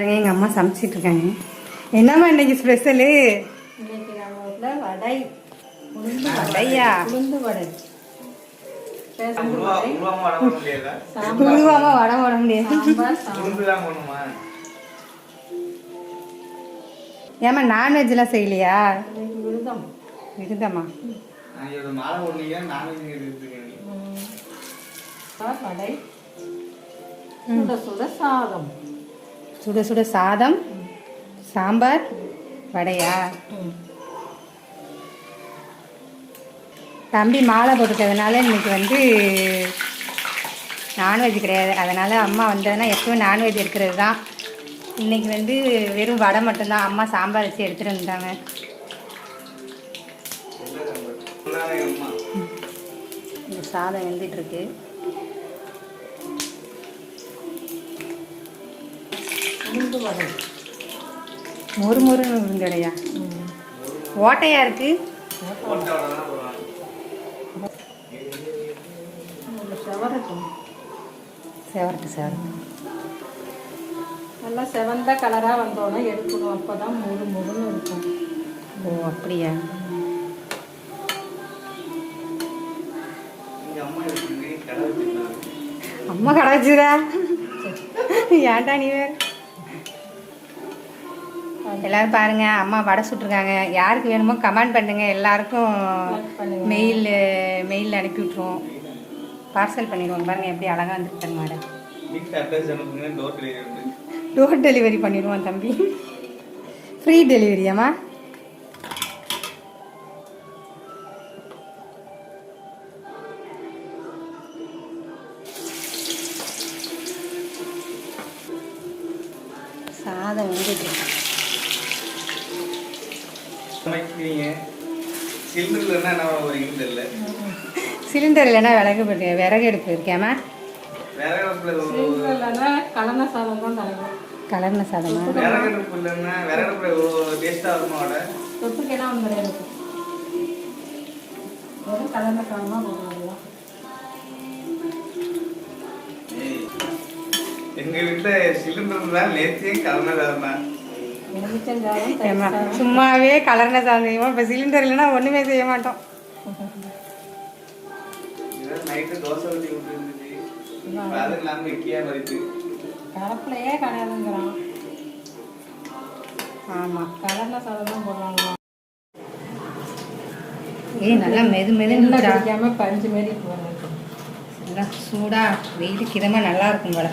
எங்கள் அம்மா சமைச்சிட்டு இருக்காங்க. என்னம்மா இன்னைக்கு ஸ்பெஷலு? இன்னைக்கு நம்ம வீட்டில் வடை. வடையா? உளுந்து வடை. உருவாமா வடை போட முடியாது. ஏமா நான்வெஜ்லாம் செய்யலையா? விருதம். விருதமா? வடை. சுட சுட சாதம். சுட சுட சாதம், சாம்பார், வடையா? தம்பி மாலை போட்டுக்கிறதுனால இன்னைக்கு நான்வெஜ் கிடையாது. அதனால் அம்மா வந்ததுன்னா எப்பவும் நான்வெஜ் எடுக்கிறது தான். இன்றைக்கி வெறும் வடை மட்டும்தான். அம்மா சாம்பார் வச்சு எடுத்துகிட்டு வந்துட்டாங்க. இந்த சாதம் வெந்துட்டுருக்கு. உளுந்து வடை. மொறு மொறுன்னு உளுந்து வடையா? ஓட்டையா இருக்கு. செவரட்டும். செவரட்டு செவரட்டு. நல்லா செவந்த கலராக வந்தோன்னா எடுக்கணும். அப்போ தான் மொறு மொறுன்னு இருக்கும். ஓ அப்படியா? அம்மா கடை வச்சுதா? ஏன்டா நீ வேறு? எல்லாரும் பாருங்க, அம்மா வடை சுட்டுருக்காங்க. யாருக்கு வேணுமோ கமெண்ட் பண்ணுங்க. எல்லாருக்கும் மெயிலில் அனுப்பி விட்ருவோம். பார்சல் பண்ணிடுவோம். பாருங்க எப்படி அழகாக வந்துருக்காங்க வடை. டோர் டெலிவரி பண்ணிடுவோம் தம்பி. ஃப்ரீ டெலிவரியாம்மா? சாதம் வந்துட்டு சிலிண்டர் இல்லைன்னா விறகு அடுப்பு இருக்கேம்மா? கலர்ன சாதம் தான் தலைவர். கலர்ன சாதமா? தொட்டுக்கெல்லாம் ஒன்று கிடையாது. வெறும் கலர்ன சாதமாக போடுவாங்க. எங்க வீட்டுல சிலிண்டர் தான் நேர்த்தியும் கலர்னதான் தான். சும்மாவே கலர்ன சாதம் செய்வோம். இப்போ சிலிண்டர் இல்லைன்னா ஒன்றுமே செய்ய மாட்டோம். நைட்டு தோசை ஊற்றி விட்டுருந்துச்சு. அது இல்லாமல் இக்கியா வருது. கலப்பிலையே கிடையாதுங்கிறான். ஆமாம், கலர்ன சாதம் தான் போடுறாங்க. நல்லா மெதுன்னு கிடைக்காம பஞ்சு மாரி போடுறாங்க. நல்லா சூடாக வெயிலுக்கு இதமாக நல்லா இருக்கும் போல.